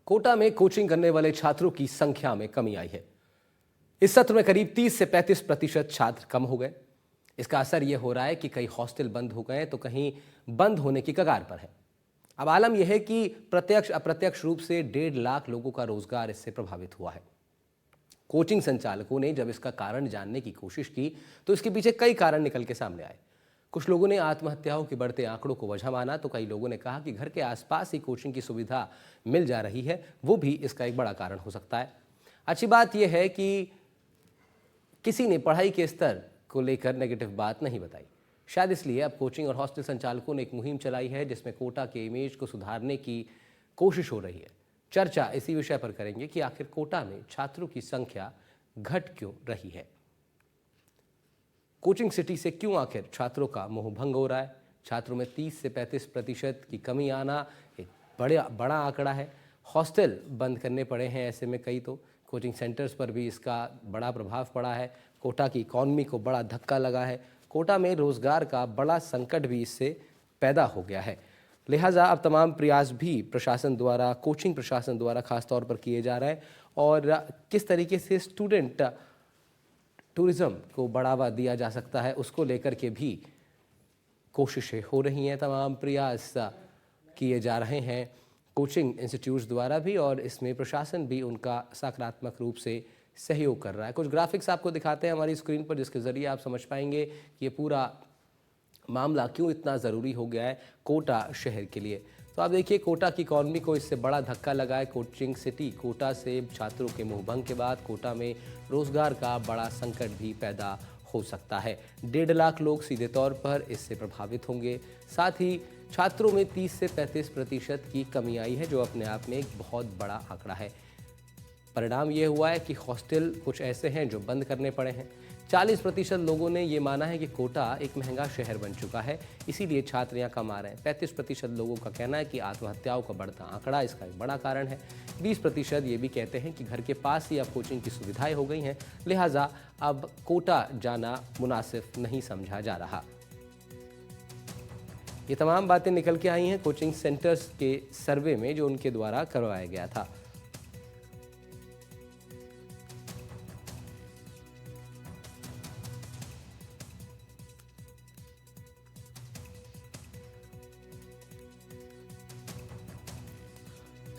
कोटा में कोचिंग करने वाले छात्रों की संख्या में कमी आई है। इस सत्र में करीब 30 से 35% छात्र कम हो गए। इसका असर यह हो रहा है कि कई हॉस्टल बंद हो गए तो कहीं बंद होने की कगार पर है। अब आलम यह है कि प्रत्यक्ष अप्रत्यक्ष रूप से 1.5 लाख लोगों का रोजगार इससे प्रभावित हुआ है। कोचिंग संचालकों ने जब इसका कारण जानने की कोशिश की तो इसके पीछे कई कारण निकल के सामने आए। कुछ लोगों ने आत्महत्याओं के बढ़ते आंकड़ों को वजह माना तो कई लोगों ने कहा कि घर के आसपास ही कोचिंग की सुविधा मिल जा रही है, वो भी इसका एक बड़ा कारण हो सकता है। अच्छी बात यह है कि किसी ने पढ़ाई के स्तर को लेकर नेगेटिव बात नहीं बताई। शायद इसलिए अब कोचिंग और हॉस्टल संचालकों ने एक मुहिम चलाई है जिसमें कोटा के इमेज को सुधारने की कोशिश हो रही है। चर्चा इसी विषय पर करेंगे कि आखिर कोटा में छात्रों की संख्या घट क्यों रही है, कोचिंग सिटी से क्यों आखिर छात्रों का मोह भंग हो रहा है। छात्रों में 30 से 35% की कमी आना एक बड़ा आंकड़ा है। हॉस्टल बंद करने पड़े हैं, ऐसे में कई तो कोचिंग सेंटर्स पर भी इसका बड़ा प्रभाव पड़ा है। कोटा की इकॉनमी को बड़ा धक्का लगा है। कोटा में रोजगार का बड़ा संकट भी इससे पैदा हो गया है। लिहाजा अब तमाम प्रयास भी प्रशासन द्वारा, कोचिंग प्रशासन द्वारा खासतौर पर किए जा रहे हैं और किस तरीके से स्टूडेंट टूरिज्म को बढ़ावा दिया जा सकता है उसको लेकर के भी कोशिशें हो रही हैं। तमाम प्रयास किए जा रहे हैं कोचिंग इंस्टीट्यूट्स द्वारा भी और इसमें प्रशासन भी उनका सकारात्मक रूप से सहयोग कर रहा है। कुछ ग्राफिक्स आपको दिखाते हैं हमारी स्क्रीन पर जिसके ज़रिए आप समझ पाएंगे कि ये पूरा मामला क्यों इतना ज़रूरी हो गया है कोटा शहर के लिए। तो आप देखिए, कोटा की इकॉनमी को इससे बड़ा धक्का लगा है। कोचिंग सिटी कोटा से छात्रों के मोहभंग के बाद कोटा में रोजगार का बड़ा संकट भी पैदा हो सकता है। 1.5 लाख लोग सीधे तौर पर इससे प्रभावित होंगे। साथ ही छात्रों में 30 से 35% की कमी आई है जो अपने आप में एक बहुत बड़ा आंकड़ा है। परिणाम ये हुआ है कि हॉस्टल कुछ ऐसे हैं जो बंद करने पड़े हैं। 40% लोगों ने ये माना है कि कोटा एक महंगा शहर बन चुका है, इसीलिए छात्र यहाँ कम आ रहे हैं। 35% लोगों का कहना है कि आत्महत्याओं का बढ़ता आंकड़ा इसका एक बड़ा कारण है। 20% ये भी कहते हैं कि घर के पास ही अब कोचिंग की सुविधाएं हो गई हैं, लिहाजा अब कोटा जाना मुनासिब नहीं समझा जा रहा। ये तमाम बातें निकल के आई हैं कोचिंग सेंटर्स के सर्वे में जो उनके द्वारा करवाया गया था।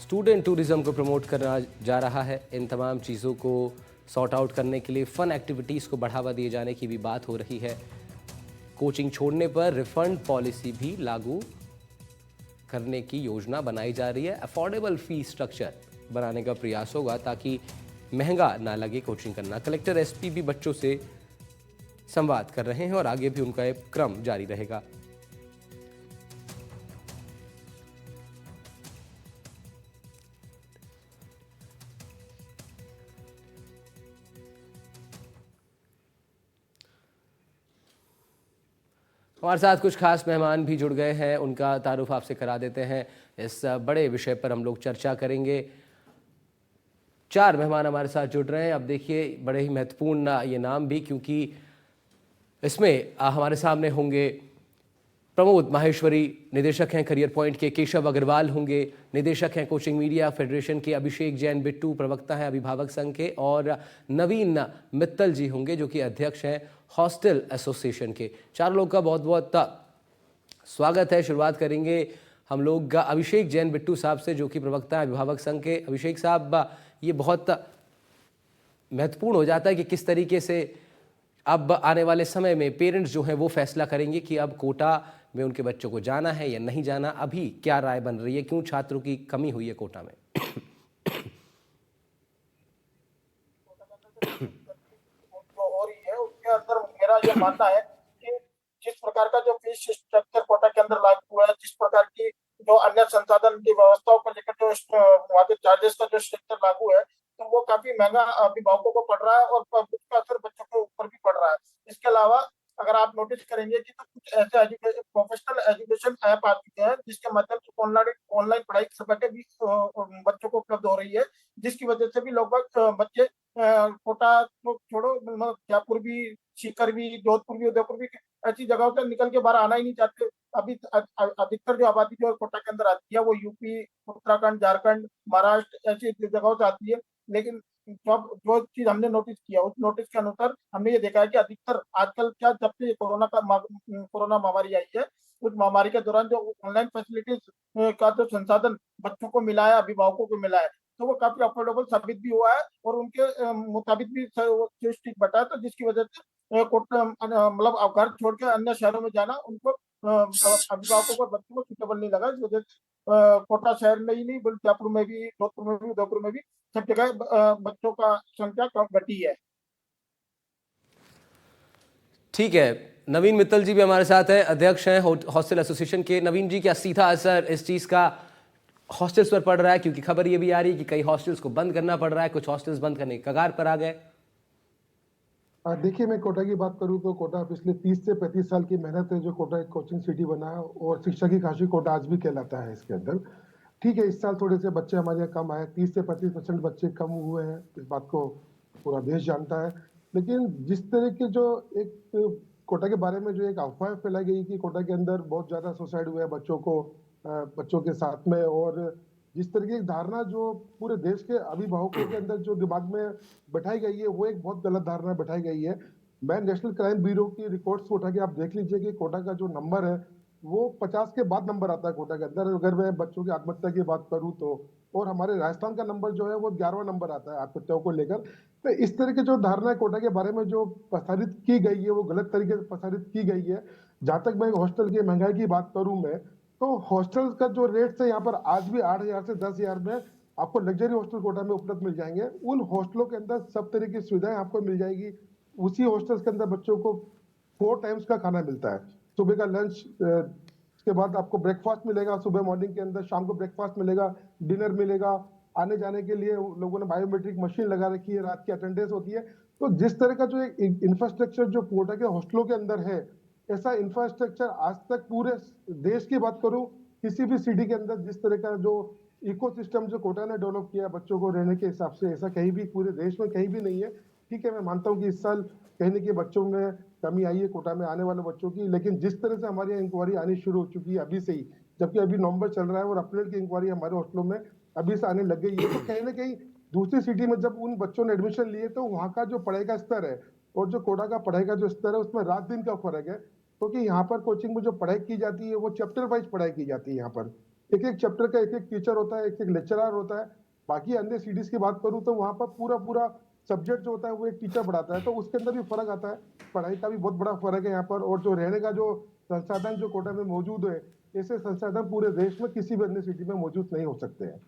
स्टूडेंट टूरिज्म को प्रमोट करना जा रहा है। इन तमाम चीज़ों को सॉर्ट आउट करने के लिए फ़न एक्टिविटीज़ को बढ़ावा दिए जाने की भी बात हो रही है। कोचिंग छोड़ने पर रिफंड पॉलिसी भी लागू करने की योजना बनाई जा रही है। अफोर्डेबल फी स्ट्रक्चर बनाने का प्रयास होगा ताकि महंगा ना लगे कोचिंग करना। कलेक्टर एसपी भी बच्चों से संवाद कर रहे हैं और आगे भी उनका एक क्रम जारी रहेगा। हमारे साथ कुछ खास मेहमान भी जुड़ गए हैं, उनका तारुफ आपसे करा देते हैं। इस बड़े विषय पर हम लोग चर्चा करेंगे। 4 मेहमान हमारे साथ जुड़ रहे हैं। अब देखिए, बड़े ही महत्वपूर्ण ये नाम भी, क्योंकि इसमें हमारे सामने होंगे प्रमोद माहेश्वरी, निदेशक हैं करियर पॉइंट के। केशव अग्रवाल होंगे, निदेशक हैं कोचिंग मीडिया फेडरेशन के। अभिषेक जैन बिट्टू, प्रवक्ता हैं अभिभावक संघ के। और नवीन मित्तल जी होंगे जो कि अध्यक्ष हैं हॉस्टल एसोसिएशन के। 4 लोग का बहुत बहुत स्वागत है। शुरुआत करेंगे हम लोग अभिषेक जैन बिट्टू साहब से जो कि प्रवक्ता हैं अभिभावक संघ के। अभिषेक साहब, ये बहुत महत्वपूर्ण हो जाता है कि किस तरीके से अब आने वाले समय में पेरेंट्स जो हैं वो फैसला करेंगे कि अब कोटा में उनके बच्चों को जाना है या नहीं जाना। अभी क्या राय बन रही है, क्यों छात्रों की कमी हुई है कोटा में? जो हो रही है उसके अंदर मेरा ये मानना है कि जिस प्रकार का जो फीस स्ट्रक्चर कोटा के अंदर लागू हुआ है, जिस प्रकार की जो अन्य संसाधन की व्यवस्थाओं को लेकर जो वहाँ के चार्जेस का जो स्ट्रक्चर लागू है, तो वो काफी महंगा अभिभावकों को पड़ रहा है और उसका असर बच्चों के ऊपर भी पड़ रहा है। इसके अलावा अगर आप नोटिस करेंगे कि तो कुछ ऐसे प्रोफेशनल एजुकेशन ऐप आ चुके हैं जिसके माध्यम से ऑनलाइन पढ़ाई घर बैठे भी बच्चों को उपलब्ध हो रही है, जिसकी वजह से भी लगभग बच्चे कोटा तो छोड़ो, मतलब जयपुर भी, सीकर भी, जोधपुर भी, उदयपुर भी, ऐसी जगहों पर निकल के बाहर आना ही नहीं चाहते। अभी अधिकतर जो आबादी जो कोटा के अंदर आती है वो यूपी, उत्तराखंड, झारखंड, महाराष्ट्र ऐसी जगहों से आती है। लेकिन जब जो चीज हमने नोटिस किया, उस नोटिस के अनुसार हमने ये देखा है कि अधिकतर आजकल क्या, जब से कोरोना महामारी आई है, उस महामारी के दौरान जो ऑनलाइन फैसिलिटीज का जो संसाधन बच्चों को मिला है, अभिभावकों को मिला है, तो वो काफी अफोर्डेबल साबित भी हुआ है और उनके मुताबिक भी जो स्टिक बटा है, तो जिसकी वजह से मतलब अब घर छोड़ के अन्य शहरों में जाना उनको अभिभावकों को, बच्चों को सुटेबल नहीं लगा। इस वजह से कोटा शहर में ही नहीं बल्कि जयपुर में भी, जोधपुर में भी, उदयपुर में भी सब जगह बच्चों का संख्या कम घटी है। ठीक है, नवीन मित्तल जी भी हमारे साथ है, अध्यक्ष हैं हॉस्टल एसोसिएशन के। नवीन जी, क्या सीधा असर इस चीज़ का हॉस्टल्स पर पड़ रहा है? क्योंकि खबर ये भी आ रही है कि कई हॉस्टल्स को बंद करना पड़ रहा है, कुछ हॉस्टल्स बंद करने के कगार पर आ गए। देखिए, मैं कोटा की बात करूं तो कोटा पिछले 30 से 35 साल की मेहनत है जो कोटा एक कोचिंग सिटी बना है, और शिक्षा की काशी कोटा आज भी कहलाता है इसके अंदर। ठीक है, इस साल थोड़े से बच्चे हमारे यहाँ कम आए, 30 से 35% बच्चे कम हुए हैं, इस बात को पूरा देश जानता है। लेकिन जिस तरह के जो एक कोटा के बारे में जो एक अफवाह फैलाई गई कि कोटा के अंदर बहुत ज्यादा सुसाइड हुआ है बच्चों के साथ में, और जिस तरह की धारणा जो पूरे देश के अभिभावकों के अंदर जो दिमाग में बैठाई गई है, वो एक बहुत गलत धारणा बैठाई गई है। मैं नेशनल क्राइम ब्यूरो की रिकॉर्ड्स को उठा के आप देख लीजिए कि कोटा का जो नंबर है वो 50 के बाद नंबर आता है कोटा के अंदर, अगर मैं बच्चों की आत्महत्या की बात करूं तो। और हमारे राजस्थान का नंबर जो है वो 11वां नंबर आता है आत्महत्याओं को लेकर। तो इस तरह की जो धारणा कोटा के बारे में जो प्रसारित की गई है वो गलत तरीके से प्रसारित की गई है। जहां तक मैं हॉस्टल की महंगाई की बात करूं मैं, तो हॉस्टल का जो रेट है यहाँ पर आज भी 8,000 से 10,000 में आपको लग्जरी हॉस्टल कोटा में उपलब्ध मिल जाएंगे। उन हॉस्टलों के अंदर सब तरह की सुविधाएं आपको मिल जाएगी। उसी हॉस्टल्स के अंदर बच्चों को 4 टाइम्स का खाना मिलता है। सुबह का लंच, उसके बाद आपको ब्रेकफास्ट मिलेगा सुबह मॉर्निंग के अंदर, शाम को ब्रेकफास्ट मिलेगा, डिनर मिलेगा। आने जाने के लिए लोगों ने बायोमेट्रिक मशीन लगा रखी है, रात की अटेंडेंस होती है। तो जिस तरह का जो इंफ्रास्ट्रक्चर जो कोटा के हॉस्टलों के अंदर है, ऐसा इंफ्रास्ट्रक्चर आज तक पूरे देश की बात करूं किसी भी सिटी के अंदर जिस तरह का जो इकोसिस्टम जो कोटा ने डेवलप किया बच्चों को रहने के हिसाब से, ऐसा कहीं भी पूरे देश में कहीं भी नहीं है। ठीक है, मैं मानता हूं कि इस साल कहीं ना कहीं बच्चों में कमी आई है कोटा में आने वाले बच्चों की, लेकिन जिस तरह से हमारी यहाँ इंक्वायरी आनी शुरू हो चुकी है अभी से ही, जबकि अभी नवंबर चल रहा है और अप्रैल की इंक्वायरी हमारे हॉस्टलों में अभी से आने लग गई है, तो कहीं ना कहीं दूसरी सिटी में जब उन बच्चों ने एडमिशन लिए तो वहाँ का जो पढ़ाई का स्तर है और जो कोटा का पढ़ाई का जो स्तर है उसमें रात दिन का फर्क है। क्योंकि यहाँ पर कोचिंग में जो पढ़ाई की जाती है वो चैप्टर वाइज पढ़ाई की जाती है। यहाँ पर एक एक चैप्टर का एक एक टीचर होता है, एक एक लेक्चरर होता है। बाकी अन्य सीडीज की बात करूँ तो वहाँ पर पूरा पूरा सब्जेक्ट जो होता है वो एक टीचर पढ़ाता है, तो उसके अंदर भी फर्क आता है। पढ़ाई का भी बहुत बड़ा फर्क है यहाँ पर। और जो रहने का जो संसाधन जो कोटा में मौजूद है, ऐसे संसाधन पूरे देश में किसी भी अन्य सिटी में मौजूद नहीं हो सकते हैं।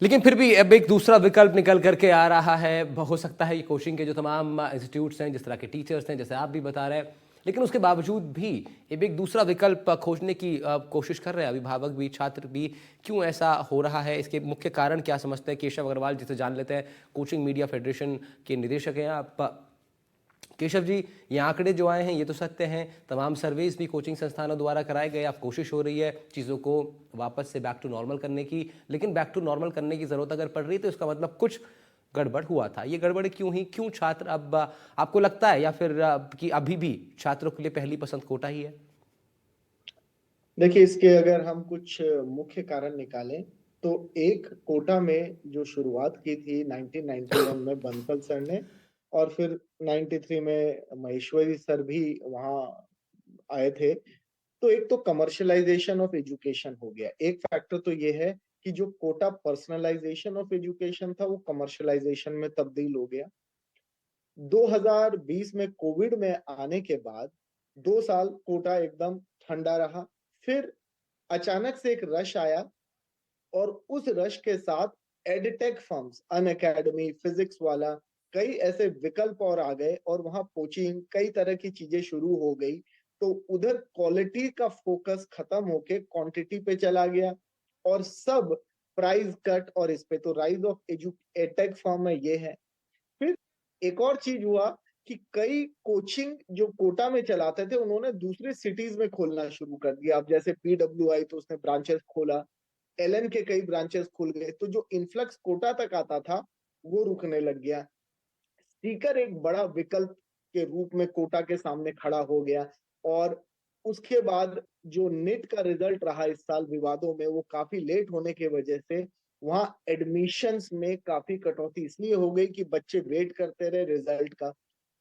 लेकिन फिर भी अब एक दूसरा विकल्प निकल करके आ रहा है। हो सकता है ये कोचिंग के जो तमाम इंस्टीट्यूट्स हैं, जिस तरह के टीचर्स हैं, जैसे आप भी बता रहे हैं, लेकिन उसके बावजूद भी अब एक दूसरा विकल्प खोजने की कोशिश कर रहे हैं अभिभावक भी, छात्र भी। क्यों ऐसा हो रहा है? इसके मुख्य कारण क्या समझते हैं? केशव अग्रवाल जिसे जान लेते हैं, कोचिंग मीडिया फेडरेशन के निदेशक हैं आप। केशव जी, ये आंकड़े जो आए हैं ये तो सत्य हैं, तमाम सर्वेज भी कोचिंग संस्थानों द्वारा कराए गए, आप कोशिश हो रही है चीज़ों को वापस से बैक टू नॉर्मल करने की, लेकिन बैक टू नॉर्मल करने की ज़रूरत अगर पड़ रही है तो इसका मतलब कुछ गड़बड़ हुआ था। ये गड़बड़ क्यों ही, क्यों छात्र अब आपको लगता है, या फिर कि अभी भी छात्रों के लिए पहली पसंद कोटा ही है? देखिए, इसके अगर हम कुछ मुख्य कारण निकालें तो एक, कोटा में जो शुरुआत की थी 1991 में बंसल सर ने, और फिर 93 में महेश्वरी सर भी वहां आए थे। तो एक तो कमर्शलाइजेशन ऑफ एजुकेशन हो गया। एक फैक्टर तो ये है कि जो कोटा पर्सनलाइजेशन ऑफ एजुकेशन था वो कमर्शलाइजेशन में तब्दील हो गया। 2020 में कोविड में आने के बाद 2 साल कोटा एकदम ठंडा रहा। फिर अचानक से एक रश आया और उस रश के साथ एडटेक फर्म्स, अन अकेडमी, फिजिक्स वाला, कई ऐसे विकल्प और आ गए और वहां कोचिंग, कई तरह की चीजें शुरू हो गई। तो उधर क्वालिटी का फोकस खत्म होके क्वांटिटी पे चला गया और सब प्राइस कट, और इस पे तो राइज ऑफ एडटेक फर्म में ये है। फिर एक और चीज हुआ कि कई कोचिंग जो कोटा में चलाते थे उन्होंने दूसरे सिटीज में खोलना शुरू कर दिया। अब जैसे PWI तो उसने ब्रांचेस खोला, LN के कई ब्रांचेस खुल गए, तो जो इन्फ्लक्स कोटा तक आता था वो रुकने लग गया। सीकर एक बड़ा विकल्प के रूप में कोटा के सामने खड़ा हो गया और उसके बाद जो नेट का रिजल्ट रहा इस साल विवादों में, वो काफी लेट होने की वजह से वहां एडमिशंस में काफी कटौती इसलिए हो गई कि बच्चे वेट करते रहे रिजल्ट का।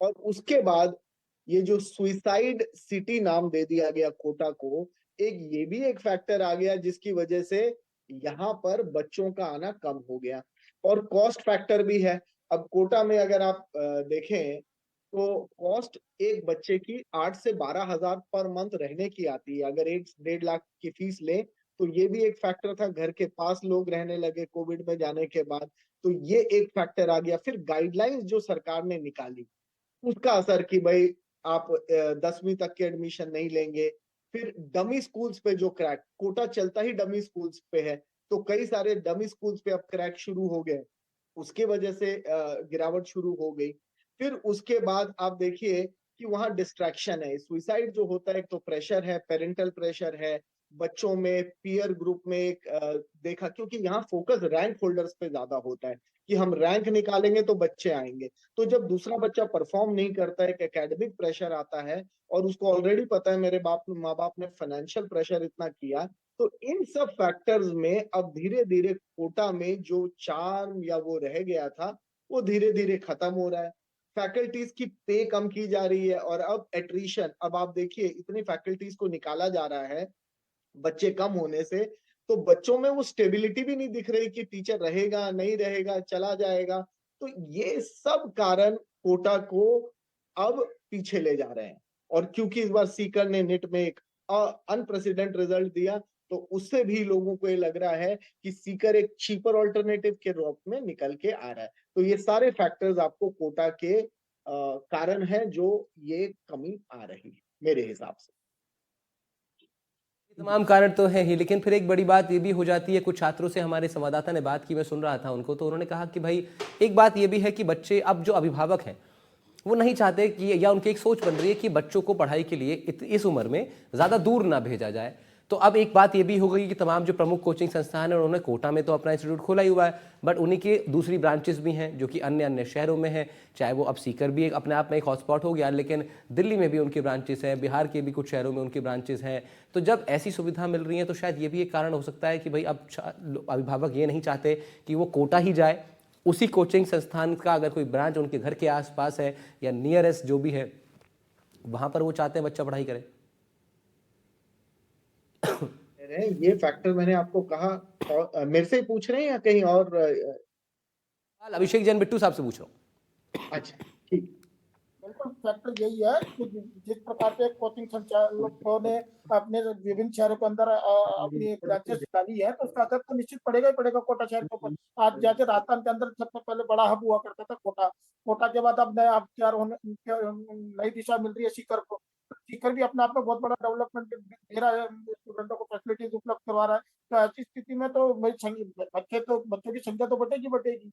और उसके बाद ये जो सुइसाइड सिटी नाम दे दिया गया कोटा को, ये भी एक फैक्टर आ गया जिसकी वजह से यहाँ पर बच्चों का आना कम हो गया। और कॉस्ट फैक्टर भी है। अब कोटा में अगर आप देखें तो कॉस्ट एक बच्चे की 8 से 12 हजार पर मंथ रहने की आती है। अगर 1-1.5 लाख की फीस ले तो ये भी एक फैक्टर था। घर के पास लोग रहने लगे कोविड में जाने के बाद, तो ये एक फैक्टर आ गया। फिर गाइडलाइंस जो सरकार ने निकाली उसका असर कि भाई आप 10वीं तक के एडमिशन नहीं लेंगे। फिर डमी स्कूल्स पे जो क्रैक, कोटा चलता ही डमी स्कूल्स पे है, तो कई सारे डमी स्कूल्स पे अब क्रैक शुरू हो गए, उसके वजह से गिरावट शुरू हो गई। फिर उसके बाद आप देखिए कि वहां डिस्ट्रैक्शन है। सुइसाइड जो होता है, एक तो प्रेशर है, पेरेंटल प्रेशर है, बच्चों में पीयर ग्रुप में एक देखा, क्योंकि यहाँ फोकस रैंक होल्डर्स पे ज्यादा होता है कि हम रैंक निकालेंगे तो बच्चे आएंगे। तो जब दूसरा बच्चा परफॉर्म नहीं करता है, एक एकेडमिक प्रेशर आता है, और उसको ऑलरेडी पता है मेरे माँ बाप ने फाइनेंशियल प्रेशर इतना किया, तो इन सब फैक्टर्स में अब धीरे धीरे कोटा में जो चार्म या वो रह गया था वो धीरे धीरे खत्म हो रहा है। फैकल्टीज की पे कम की जा रही है, और अब एट्रीशन, अब आप देखिए इतनी फैकल्टीज को निकाला जा रहा है बच्चे कम होने से, तो बच्चों में वो स्टेबिलिटी भी नहीं दिख रही कि टीचर रहेगा नहीं रहेगा चला जाएगा। तो ये सब कारण कोटा को अब पीछे ले जा रहे हैं। और क्योंकि इस बार सीकर ने नेट में एक अनप्रेसिडेंट रिजल्ट दिया, तो उससे भी लोगों को ये लग रहा है कि सीकर एक चीपर ऑल्टरनेटिव के रूप में निकल के आ रहा है। तो ये सारे फैक्टर्स आपको कोटा के कारण है जो ये कमी आ रही है मेरे हिसाब से। ये तमाम कारण तो हैं ही, लेकिन फिर एक बड़ी बात ये भी हो जाती है, कुछ छात्रों से हमारे संवाददाता ने बात की, मैं सुन रहा था उनको, तो उन्होंने कहा कि भाई एक बात ये भी है कि बच्चे, अब जो अभिभावक हैं वो नहीं चाहते कि, या उनकी एक सोच बन रही है कि बच्चों को पढ़ाई के लिए इस उम्र में ज़्यादा दूर ना भेजा जाए। तो अब एक बात ये भी हो गई कि तमाम जो प्रमुख कोचिंग संस्थान हैं उन्होंने कोटा में तो अपना इंस्टीट्यूट खोला ही हुआ है, बट उन्हीं के दूसरी ब्रांचेस भी हैं जो कि अन्य अन्य शहरों में हैं। चाहे वो अब सीकर भी एक अपने आप में एक हॉटस्पॉट हो गया, लेकिन दिल्ली में भी उनकी ब्रांचेस हैं, बिहार के भी कुछ शहरों में उनकी ब्रांचेस हैं। तो जब ऐसी सुविधा मिल रही है तो शायद ये भी एक कारण हो सकता है कि भाई अब अभिभावक ये नहीं चाहते कि वो कोटा ही जाए, उसी कोचिंग संस्थान का अगर कोई ब्रांच उनके घर के आसपास है या नियरेस्ट जो भी है वहां पर वो चाहते हैं बच्चा पढ़ाई करे। ये फैक्टर मैंने आपको कहा, और मेरे से ही पूछ रहे हैं या कहीं और? अभिषेक जैन बिट्टू साहब से पूछ रहा हूँ। अच्छा, ठीक। बिल्कुल फैक्टर यही है कि जिस प्रकार से कोचिंग संचालकों ने अपने विभिन्न शहरों के अंदर अपनी ब्रांचेस डाली है, तो उसका असर तो निश्चित पड़ेगा ही पड़ेगा कोटा शहर के ऊपर। आज जैसे राजस्थान के अंदर सबसे पहले बड़ा हब हुआ करता था कोटा, कोटा के बाद अब नया हब तैयार होने, नई दिशा मिल रही है सीकर को। सीकर भी अपने आप में बहुत बड़ा डेवलपमेंट दे रहा है, स्टूडेंटों को फैसिलिटीज उपलब्ध करवा रहा है। तो ऐसी स्थिति में तो बच्चों की संख्या तो बढ़ेगी बढ़ेगी।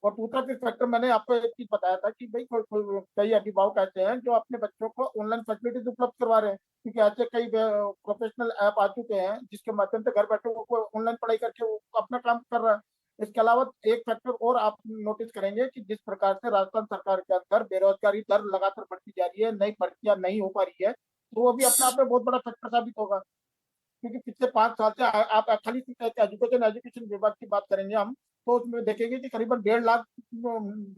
और दूसरा फिर फैक्टर मैंने आपको एक चीज बताया था कि भाई कई अभिभावक ऐसे हैं जो अपने बच्चों को ऑनलाइन फैसिलिटीज उपलब्ध करवा रहे हैं, क्योंकि ऐसे कई प्रोफेशनल ऐप आ चुके हैं जिसके माध्यम से घर बैठे वो ऑनलाइन पढ़ाई करके वो अपना काम कर रहा है। इसके अलावा एक फैक्टर और आप नोटिस करेंगे कि जिस प्रकार से राजस्थान सरकार के अंदर बेरोजगारी दर लगातार बढ़ती जा रही है, नई भर्तियां नहीं हो पा रही है, तो वो भी अपने आप में बहुत बड़ा फैक्टर साबित होगा। क्योंकि पिछले 5 साल से आप खाली एजुकेशन विभाग की बात करेंगे हम, तो उसमें देखेंगे कि करीबन 1.5 लाख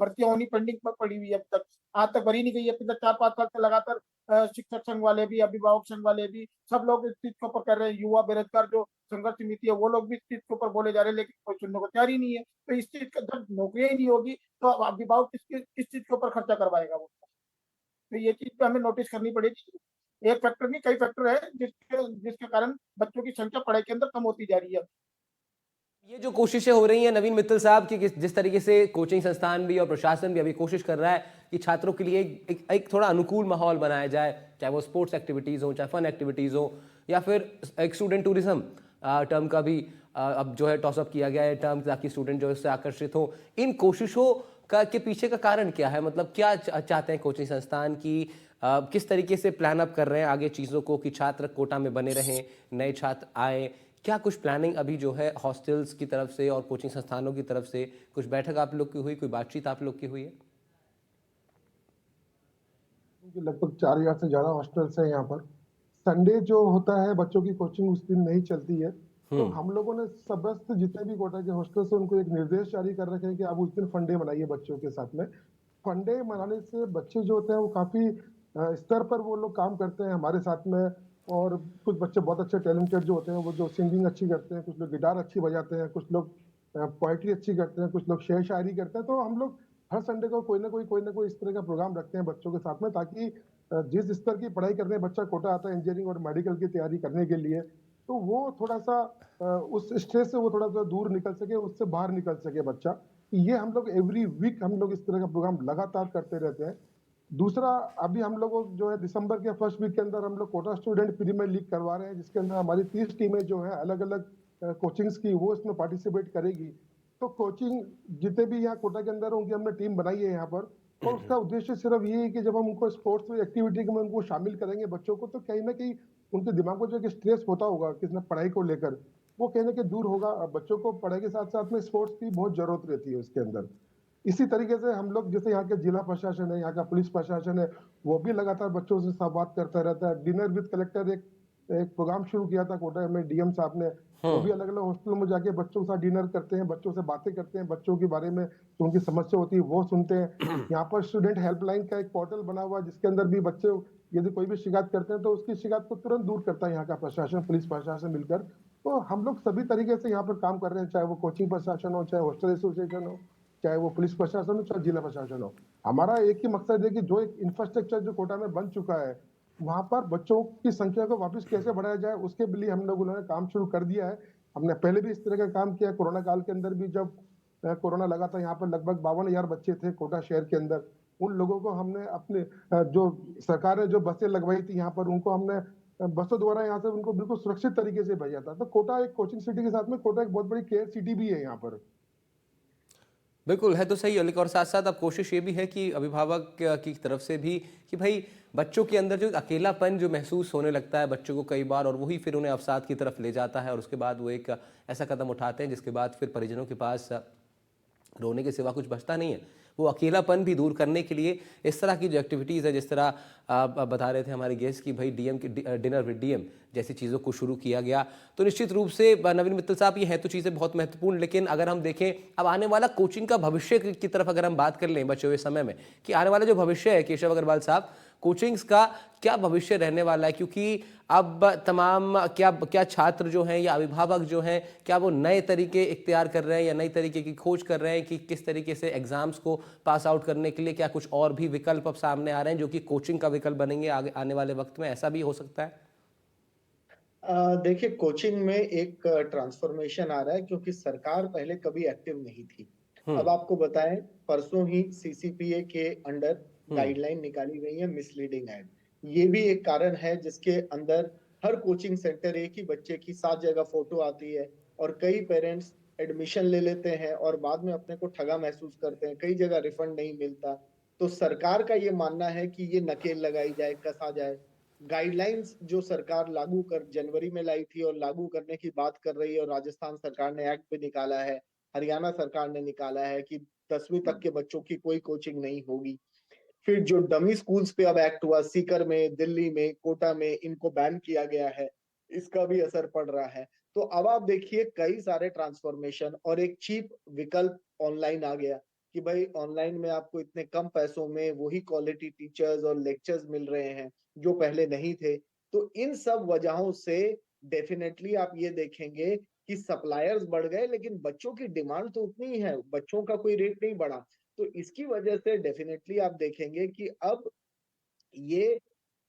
भर्तियां होनी पेंडिंग पर पड़ी हुई है। अब तक आज तक भरी नहीं गई है। पिछले 4-5 साल से लगातार शिक्षक संघ वाले भी, अभिभावक संघ वाले भी, सब लोग इस चीज के ऊपर कर रहे हैं। युवा बेरोजगार जो संघर्ष समिति है वो लोग भी इस चीज के ऊपर बोले जा रहे हैं, लेकिन कोई सुनने को तैयार ही नहीं है। तो इस चीज का जब नौकरियां ही नहीं होगी तो अभिभावक किस चीज के ऊपर खर्चा करवाएगा वो? तो ये चीज पे हमें नोटिस करनी पड़ेगी। एक फैक्टर नहीं, कई फैक्टर है जिसके जिसके कारण बच्चों की संख्या पढ़ाई के अंदर कम होती जा रही है। ये जो कोशिशें हो रही हैं नवीन मित्तल साहब की, जिस तरीके से कोचिंग संस्थान भी और प्रशासन भी अभी कोशिश कर रहा है कि छात्रों के लिए एक थोड़ा अनुकूल माहौल बनाया जाए, चाहे वो स्पोर्ट्स एक्टिविटीज़ हो, चाहे फन एक्टिविटीज़ हो, या फिर एक स्टूडेंट टूरिज्म टर्म का भी अब जो है टॉसअप किया गया है टर्म, ताकि स्टूडेंट जो इससे आकर्षित हो। इन कोशिशों का के पीछे का कारण क्या है? मतलब क्या चाहते हैं कोचिंग संस्थान की, किस तरीके से प्लान अप कर रहे हैं आगे चीज़ों को कि छात्र कोटा में बने रहें, नए छात्र आए? क्या कुछ प्लानिंग अभी जो है हॉस्टल्स की तरफ से और कोचिंग संस्थानों की तरफ से, कुछ बैठक आप लोग की हुई, कोई बातचीत आप लोग की हुई है? कि लगभग 4000 से ज्यादा हॉस्टल्स हैं यहाँ पर। संडे जो होता है बच्चों की कोचिंग उस दिन नहीं चलती है, तो हम लोगों ने समस्त जितने भी कोटा के हॉस्टल्स हैं उनको एक निर्देश जारी कर रखे हैं कि आप उस दिन फंडे मनाइए बच्चों के साथ में। फंडे मनाने से बच्चे जो होते हैं वो काफी स्तर पर वो लोग काम करते हैं हमारे साथ में। और कुछ बच्चे बहुत अच्छे टैलेंटेड जो होते हैं वो जो सिंगिंग अच्छी करते हैं, कुछ लोग गिटार अच्छी बजाते हैं, कुछ लोग पोएट्री अच्छी करते हैं, कुछ लोग शेर शायरी करते हैं। तो हम लोग हर संडे को कोई ना कोई इस तरह का प्रोग्राम रखते हैं बच्चों के साथ में, ताकि जिस स्तर की पढ़ाई करने बच्चा कोटा आता है इंजीनियरिंग और मेडिकल की तैयारी करने के लिए, तो वो थोड़ा सा उस स्ट्रेस से वो थोड़ा सा दूर निकल सके, उससे बाहर निकल सके बच्चा। ये हम लोग एवरी वीक हम लोग इस तरह का प्रोग्राम लगातार करते रहते हैं। दूसरा, अभी हम लोग जो है दिसंबर के फर्स्ट वीक के अंदर हम लोग कोटा स्टूडेंट प्रीमियर लीग करवा रहे हैं, जिसके अंदर हमारी 30 टीमें जो है अलग अलग कोचिंग्स की वो इसमें पार्टिसिपेट करेगी। तो कोचिंग जितने भी यहाँ कोटा के अंदर उनकी हमने टीम बनाई है यहाँ पर, और उसका उद्देश्य सिर्फ ये है कि जब हम उनको स्पोर्ट्स एक्टिविटी में उनको शामिल करेंगे बच्चों को, तो कहीं ना कहीं उनके दिमाग में जो स्ट्रेस होता होगा किसी पढ़ाई को लेकर, वो कहीं ना कहीं दूर होगा। बच्चों को पढ़ाई के साथ साथ में स्पोर्ट्स की बहुत जरूरत रहती है उसके अंदर। इसी तरीके से हम लोग जैसे यहाँ के जिला प्रशासन है, यहाँ का पुलिस प्रशासन है, वो भी लगातार बच्चों से संवाद करता रहता है। डिनर विद कलेक्टर एक एक प्रोग्राम शुरू किया था कोटा में डीएम साहब ने। वो भी अलग अलग हॉस्टल में जाके बच्चों के साथ डिनर करते हैं, बच्चों से बातें करते हैं, बच्चों के बारे में जो उनकी समस्या होती है वो सुनते हैं। यहाँ पर स्टूडेंट हेल्पलाइन का एक पोर्टल बना हुआ है जिसके अंदर भी बच्चे यदि कोई भी शिकायत करते हैं तो उसकी शिकायत को तुरंत दूर करता है यहाँ का प्रशासन, पुलिस प्रशासन मिलकर। तो हम लोग सभी तरीके से यहाँ पर काम कर रहे हैं, चाहे वो कोचिंग प्रशासन हो, चाहे हॉस्टल एसोसिएशन हो, चाहे वो पुलिस प्रशासन हो, चाहे जिला प्रशासन हो। हमारा एक ही मकसद है कि जो एक इंफ्रास्ट्रक्चर जो कोटा में बन चुका है वहां पर बच्चों की संख्या को वापस कैसे बढ़ाया जाए, उसके लिए हम लोगों ने काम शुरू कर दिया है। हमने पहले भी इस तरह का काम किया, कोरोना काल के अंदर भी जब कोरोना लगा था यहाँ पर लगभग 52,000 बच्चे थे कोटा शहर के अंदर। उन लोगों को हमने अपने जो सरकार ने जो बसें लगवाई थी यहाँ पर उनको हमने बसों द्वारा यहाँ से उनको बिल्कुल सुरक्षित तरीके से भेजा था। तो कोटा एक कोचिंग सिटी के साथ में कोटा एक बहुत बड़ी केयर सिटी भी है यहाँ पर। बिल्कुल है तो सही है, लेकिन और साथ साथ अब कोशिश ये भी है कि अभिभावक की तरफ से भी कि भाई बच्चों के अंदर जो अकेलापन जो महसूस होने लगता है बच्चों को कई बार, और वही फिर उन्हें अवसाद की तरफ ले जाता है, और उसके बाद वो एक ऐसा कदम उठाते हैं जिसके बाद फिर परिजनों के पास रोने के सिवा कुछ बचता नहीं है। वो अकेलापन भी दूर करने के लिए इस तरह की जो एक्टिविटीज़ है, जिस तरह आप बता रहे थे हमारे गेस्ट की भाई डीएम की डिनर विद डीएम जैसी चीज़ों को शुरू किया गया, तो निश्चित रूप से नवीन मित्तल साहब ये है तो चीज़ें बहुत महत्वपूर्ण। लेकिन अगर हम देखें अब आने वाला कोचिंग का भविष्य की तरफ अगर हम बात कर लें बचे हुए समय में कि आने वाला जो भविष्य है केशव अग्रवाल साहब, कोचिंग्स का क्या भविष्य रहने वाला है, क्योंकि अब तमाम क्या छात्र जो हैं या अभिभावक जो हैं क्या वो नए तरीके इख्तियार कर रहे हैं या नई तरीके की खोज कर रहे हैं कि किस तरीके से एग्जाम्स को पास आउट करने के लिए क्या कुछ और भी विकल्प अब सामने आ रहे हैं जो कि कोचिंग का विकल्प बनेंगे आगे आने वाले वक्त में, ऐसा भी हो सकता है? देखिए, कोचिंग में एक ट्रांसफॉर्मेशन आ रहा है क्योंकि सरकार पहले कभी एक्टिव नहीं थी। अब आपको बताएं, परसों ही सीसीपीए के अंडर गाइडलाइन निकाली गई है मिसलीडिंग एड। ये भी एक कारण है जिसके अंदर हर कोचिंग सेंटर एक ही बच्चे की 7 जगह फोटो आती है और कई पेरेंट्स एडमिशन ले लेते हैं और बाद में अपने को ठगा महसूस करते हैं, कई जगह रिफंड नहीं मिलता। तो सरकार का ये मानना है कि ये नकेल लगाई जाए, कसा जाए। गाइडलाइंस जो सरकार लागू कर जनवरी में लाई थी और लागू करने की बात कर रही है, और राजस्थान सरकार ने एक्ट भी निकाला है, हरियाणा सरकार ने निकाला है कि 10वीं तक के बच्चों की कोई कोचिंग नहीं होगी। फिर जो डमी स्कूल्स पे अब एक्ट हुआ, सीकर में, दिल्ली में, कोटा में, इनको बैन किया गया है, इसका भी असर पड़ रहा है। तो अब आप देखिए कई सारे ट्रांसफॉर्मेशन, और एक चीप विकल्प ऑनलाइन आ गया कि भाई ऑनलाइन में आपको इतने कम पैसों में वही क्वालिटी टीचर्स और लेक्चर्स मिल रहे हैं जो पहले नहीं थे। तो इन सब वजहों से डेफिनेटली आप ये देखेंगे कि सप्लायर्स बढ़ गए लेकिन बच्चों की डिमांड तो उतनी ही है, बच्चों का कोई रेट नहीं बढ़ा। तो इसकी वजह से डेफिनेटली आप देखेंगे कि अब ये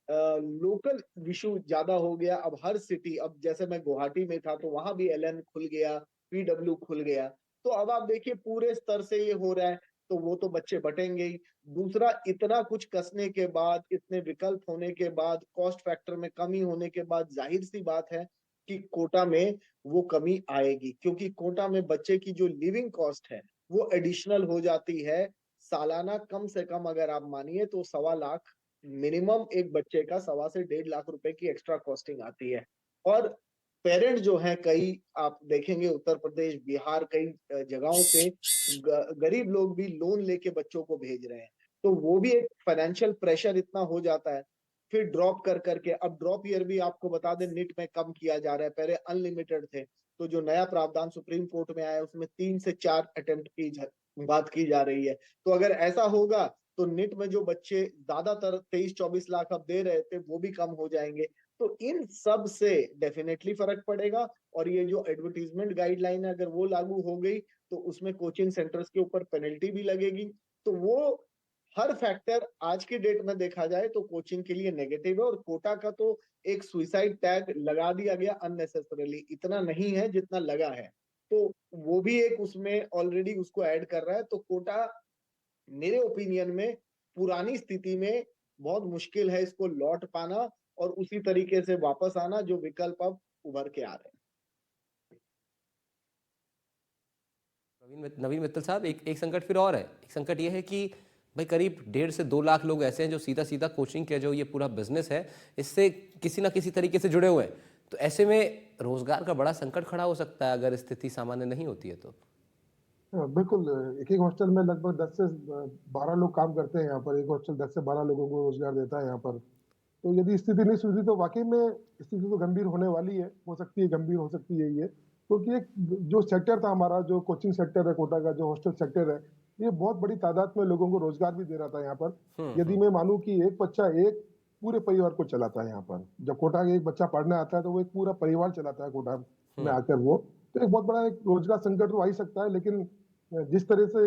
लोकल इशू ज्यादा हो गया। अब हर सिटी, अब जैसे मैं गुवाहाटी में था तो वहां भी एलएन खुल गया, पीडब्ल्यू खुल गया। तो अब आप देखिए पूरे स्तर से ये हो रहा है, तो वो तो बच्चे बटेंगे ही। दूसरा, इतना कुछ कसने के बाद, इतने विकल्प होने के बाद, कॉस्ट फैक्टर में कमी होने के बाद, जाहिर सी बात है कि कोटा में वो कमी आएगी, क्योंकि कोटा में बच्चे की जो लिविंग कॉस्ट है वो एडिशनल हो जाती है। सालाना कम से कम अगर आप मानिए तो 1.25 लाख मिनिमम एक बच्चे का 1.25 से 1.5 लाख रुपए की एक्स्ट्रा कॉस्टिंग आती है। और पेरेंट जो हैं, कई आप देखेंगे उत्तर प्रदेश, बिहार, कई जगहों से गरीब लोग भी लोन लेके बच्चों को भेज रहे हैं। तो वो भी एक फाइनेंशियल प्रेशर इतना हो जाता है। फिर ड्रॉप कर करके, अब ड्रॉप ईयर भी आपको बता दें नीट में कम किया जा रहा है, पहले अनलिमिटेड थे, तो जो नया प्रावधान सुप्रीम कोर्ट में आया उसमें 3 से 4 अटेम्प्ट की बात की जा रही है। तो अगर ऐसा होगा तो नीट में जो बच्चे ज्यादातर 23-24 लाख अब दे रहे थे वो भी कम हो जाएंगे। तो इन सब से डेफिनेटली फर्क पड़ेगा। और ये जो एडवर्टीजमेंट गाइडलाइन है अगर वो लागू हो गई तो उसमें कोचिंग सेंटर्स के ऊपर पेनल्टी भी लगेगी। तो वो हर फैक्टर आज की डेट में देखा जाए तो कोचिंग के लिए नेगेटिव है। और कोटा का तो एक सुइसाइड टैग लगा दिया गया अननेसेसरली, इतना नहीं है जितना लगा है, तो वो भी एक उसमें ऑलरेडी उसको ऐड कर रहा है। तो कोटा मेरे ओपिनियन में पुरानी स्थिति में बहुत मुश्किल है इसको लौट पाना और उसी तरीके से वापस आना जो विकल्प अब उभर के आ रहे हैं। नवीन मित्तल साहब, एक संकट फिर और है। एक संकट ये है कि भाई करीब 1.5 से 2 लाख लोग ऐसे हैं जो सीधा सीधा कोचिंग के जो ये पूरा बिजनेस है इससे किसी ना किसी तरीके से जुड़े हुए हैं। तो ऐसे में रोजगार का बड़ा संकट खड़ा हो सकता है अगर स्थिति सामान्य नहीं होती है तो। बिल्कुल। एक हॉस्टल में लगभग 10 से 12 लोग काम करते हैं यहाँ पर। एक हॉस्टल 10 से 12 लोगों को रोजगार देता है यहाँ पर। तो यदि स्थिति नहीं सुधरी तो वाकई में स्थिति तो गंभीर होने वाली है, हो सकती है गंभीर हो सकती है ये, क्योंकि एक जो सेक्टर था हमारा, जो कोचिंग सेक्टर है कोटा का, जो हॉस्टल सेक्टर है, ये बहुत बड़ी तादाद में लोगों को रोजगार भी दे रहा था यहाँ पर। यदि मैं मानूं कि एक बच्चा एक पूरे परिवार को चलाता है यहाँ पर। जब कोटा एक बच्चा पढ़ने आता है तो वो एक पूरा परिवार चलाता है कोटा में आकर वो। तो एक बहुत बड़ा एक रोजगार संकट तो आ ही सकता है। लेकिन जिस तरह से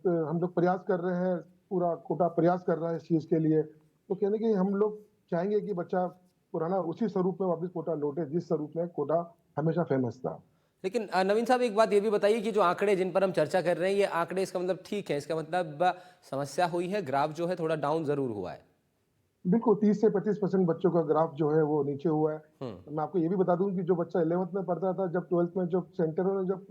हम लोग प्रयास कर रहे हैं, पूरा कोटा प्रयास कर रहा है इस चीज के लिए, तो कहने की हम लोग चाहेंगे कि बच्चा पुराना उसी स्वरूप में वापस कोटा लौटे जिस स्वरूप में कोटा हमेशा फेमस था। लेकिन नवीन साहब, एक बात ये भी बताइए कि जो आंकड़े जिन पर हम चर्चा कर रहे हैं ये आंकड़े, इसका मतलब ठीक है, इसका मतलब समस्या हुई है, ग्राफ जो है थोड़ा डाउन जरूर हुआ है। बिल्कुल 30 से 35% बच्चों का ग्राफ जो है वो नीचे हुआ है। मैं आपको ये भी बता दूं कि जो बच्चा 11th में पढ़ता था, जब 12th में जब सेंटरों ने जब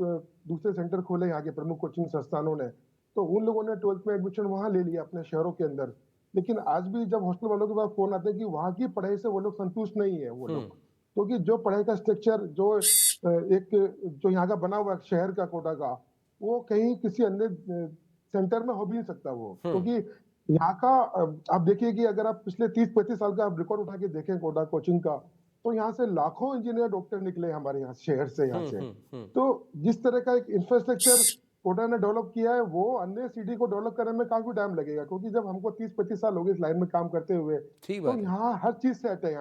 दूसरे सेंटर खोले यहाँ के प्रमुख कोचिंग संस्थानों ने, तो उन लोगों ने 12th में एडमिशन वहां ले लिया अपने शहरों के अंदर। लेकिन आज भी जब हॉस्टल वालों के पास फोन आते हैं कि वहां की पढ़ाई से वो लोग संतुष्ट नहीं है वो लोग, क्योंकि जो पढ़ाई का स्ट्रक्चर जो एक जो यहाँ का बना हुआ शहर का कोटा का, वो कहीं किसी अन्य सेंटर में हो भी नहीं सकता वो। क्योंकि यहाँ का आप देखिए कि अगर आप पिछले 30-35 साल का आप रिकॉर्ड उठा के देखें कोटा कोचिंग का, तो यहाँ से लाखों इंजीनियर डॉक्टर निकले हमारे यहाँ शहर से यहाँ से। तो जिस तरह का एक इंफ्रास्ट्रक्चर कोटा ने डेवलप किया है वो अन्य सिटी को डेवलप करने में काफी टाइम लगेगा, क्योंकि जब हमको 30-35 साल हो गए इस लाइन में काम करते हुए, तो यहाँ हर चीज सेट है।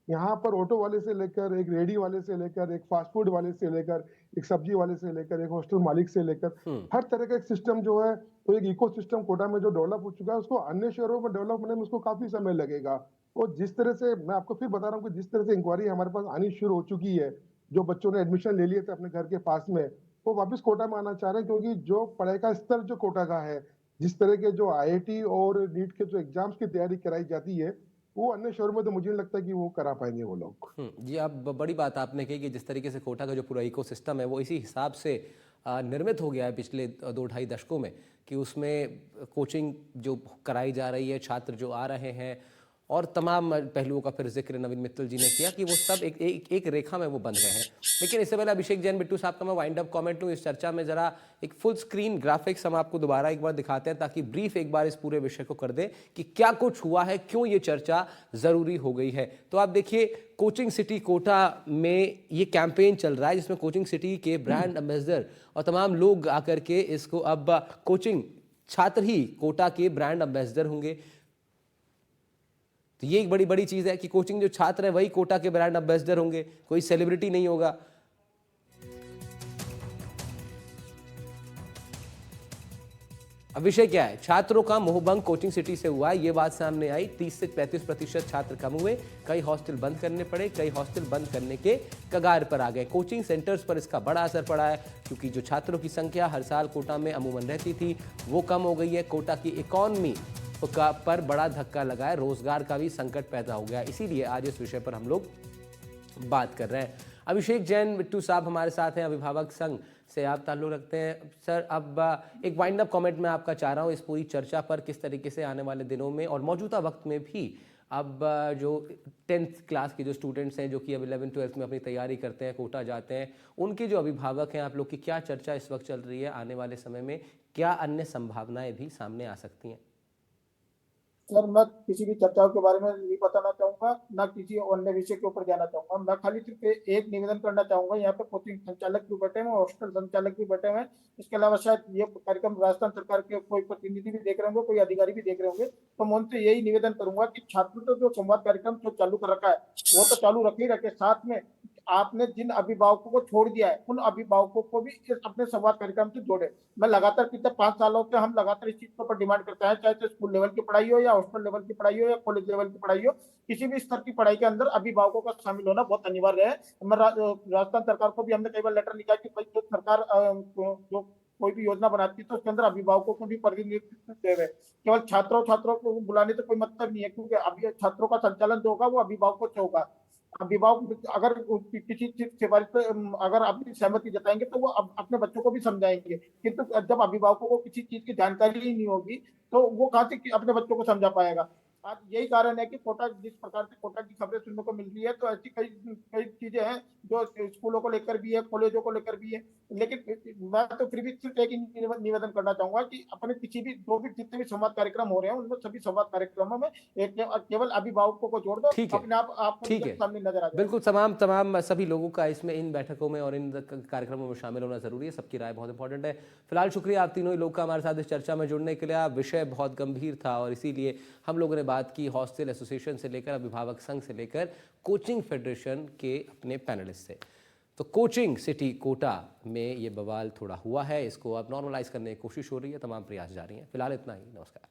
यहाँ पर ऑटो वाले से लेकर, एक रेडी वाले से लेकर, एक फास्ट फूड वाले से लेकर, एक सब्जी वाले से लेकर, एक हॉस्टल मालिक से लेकर, हर तरह का एक सिस्टम जो है, तो एक इकोसिस्टम कोटा में जो डेवलप हो चुका है, उसको अन्य शहरों में डेवलप होने में उसको काफी समय लगेगा। और जिस तरह से मैं आपको फिर बता रहा हूँ कि जिस तरह से इंक्वायरी हमारे पास आनी शुरू हो चुकी है, जो बच्चों ने एडमिशन ले लिए थे अपने घर के पास में, वो वापस कोटा में आना चाह रहे हैं, क्योंकि जो पढ़ाई का स्तर जो कोटा का है, जिस तरह के जो आईआईटी और नीट के जो एग्जाम्स की तैयारी कराई जाती है, वो अन्य शहरों में तो मुझे नहीं लगता कि वो करा पाएंगे वो लोग। जी, आप बड़ी बात आपने कही कि जिस तरीके से कोटा का जो पूरा इकोसिस्टम है वो इसी हिसाब से निर्मित हो गया है पिछले 2-2.5 दशकों में, कि उसमें कोचिंग जो कराई जा रही है, छात्र जो आ रहे हैं, और तमाम पहलुओं का फिर जिक्र नवीन मित्तल जी ने किया कि वो सब एक रेखा में वो बंध गए हैं। लेकिन इससे पहले अभिषेक जैन बिट्टू साहब का मैं वाइंड अप कमेंट लूँ इस चर्चा में, जरा एक फुल स्क्रीन ग्राफिक्स हम आपको दोबारा एक बार दिखाते हैं ताकि ब्रीफ एक बार इस पूरे विषय को कर दें कि क्या कुछ हुआ है, क्यों ये चर्चा जरूरी हो गई है। तो आप देखिए, कोचिंग सिटी कोटा में ये कैंपेन चल रहा है जिसमें कोचिंग सिटी के ब्रांड एम्बेसडर और तमाम लोग आकर के इसको, अब कोचिंग छात्र ही कोटा के ब्रांड एम्बेसडर होंगे। तो ये एक बड़ी चीज है कि कोचिंग जो छात्र हैं वही कोटा के ब्रांड एम्बेसडर होंगे, कोई सेलिब्रिटी नहीं होगा। अब विषय क्या है, छात्रों का मोहभंग कोचिंग सिटी से हुआ है, ये बात सामने आई। 30 से 35% छात्र कम हुए, कई हॉस्टल बंद करने पड़े, कई हॉस्टल बंद करने के कगार पर आ गए। कोचिंग सेंटर्स पर इसका बड़ा असर पड़ा है, क्योंकि जो छात्रों की संख्या हर साल कोटा में अमूमन रहती थी वो कम हो गई है। कोटा की इकॉनमी पर बड़ा धक्का लगा है, रोजगार का भी संकट पैदा हो गया। इसीलिए आज इस विषय पर हम लोग बात कर रहे हैं। अभिषेक जैन बिट्टू साहब हमारे साथ हैं, अभिभावक संघ से आप ताल्लुक रखते हैं। सर, अब एक वाइंड अप कमेंट मैं आपका चाह रहा हूँ इस पूरी चर्चा पर, किस तरीके से आने वाले दिनों में और मौजूदा वक्त में भी अब जो 10th क्लास के जो स्टूडेंट्स हैं, जो कि अब 11th-12th में अपनी तैयारी करते हैं, कोटा जाते हैं, उनके जो अभिभावक हैं, आप लोग की क्या चर्चा इस वक्त चल रही है, आने वाले समय में क्या अन्य संभावनाएं भी सामने आ सकती हैं? सर मैं किसी भी चर्चाओं के बारे में नहीं बताना चाहूंगा, ना किसी अन्य विषय के ऊपर जाना चाहूंगा। मैं खाली सिर्फ एक निवेदन करना चाहूंगा। यहाँ पे कोचिंग संचालक भी बैठे हैं, हॉस्टल संचालक भी बैठे हुए हैं। इसके अलावा शायद ये कार्यक्रम राजस्थान सरकार के कोई प्रतिनिधि भी देख रहे होंगे, कोई अधिकारी भी देख रहे होंगे। तो मैं उनसे यही निवेदन करूंगा कि छात्रों तो जो संवाद कार्यक्रम जो चालू कर रखा है वो तो चालू रखे ही रखे, साथ में आपने जिन अभिभावकों को छोड़ दिया है उन अभिभावकों को भी इस अपने संवाद कार्यक्रम से जोड़े। मैं लगातार पिछले 5 सालों से हम लगातार इस चीज के ऊपर डिमांड करते हैं, चाहे तो स्कूल लेवल की पढ़ाई हो या हॉस्टल लेवल की पढ़ाई हो या कॉलेज लेवल की पढ़ाई हो, किसी भी स्तर की पढ़ाई के अंदर अभिभावकों का शामिल होना बहुत अनिवार्य है। मैं राजस्थान सरकार को भी हमने कई बार लेटर लिखा कि भाई जो सरकार जो कोई भी योजना बनाती है तो उसके अंदर अभिभावकों को भी प्रतिनिधित्व देवे। केवल छात्रों को बुलाने से कोई मतलब नहीं है, क्योंकि अभी छात्रों का संचालन जो होगा वो अभिभावकों से होगा। अभिभावक अगर किसी चीज सिफारिश पे अगर अपनी सहमति जताएंगे तो वो अपने बच्चों को भी समझाएंगे, किंतु जब अभिभावकों को किसी चीज की जानकारी ही नहीं होगी तो वो कहाँ से अपने बच्चों को समझा पाएगा। आज यही कारण है कि कोटा, जिस प्रकार से कोटा की खबरें सुनने को मिल रही है, तो ऐसी कई कई चीजें हैं जो स्कूलों को लेकर भी है, कॉलेजों को लेकर भी है। लेकिन मैं तो फिर भी सिर्फ एक ही निवेदन करना चाहूंगा कि अपने किसी भी जो भी जितने भी संवाद कार्यक्रम हो रहे हैं उनमें सभी संवाद कार्यक्रमों में एक केवल अभिभावकों को जोड़ दो, ठीक है, अपने आप आपको ठीक रिजल्ट है। सामने नजर आ जाएगा। बिल्कुल, तमाम तमाम सभी लोगों का इसमें इन बैठकों में और इन कार्यक्रमों में शामिल होना ज़रूरी है। सबकी राय बहुत इंपॉर्टेंट है। फिलहाल शुक्रिया आप तीनों ही लोग का हमारे साथ इस चर्चा में जुड़ने के लिए। विषय बहुत गंभीर था और इसीलिए हम लोगों ने बात की हॉस्टल एसोसिएशन से लेकर अभिभावक संघ से लेकर कोचिंग फेडरेशन के अपने पैनलिस्ट से। तो कोचिंग सिटी कोटा में ये बवाल थोड़ा हुआ है, इसको अब नॉर्मलाइज करने की कोशिश हो रही है, तमाम प्रयास जारी हैं। फिलहाल इतना ही, नमस्कार।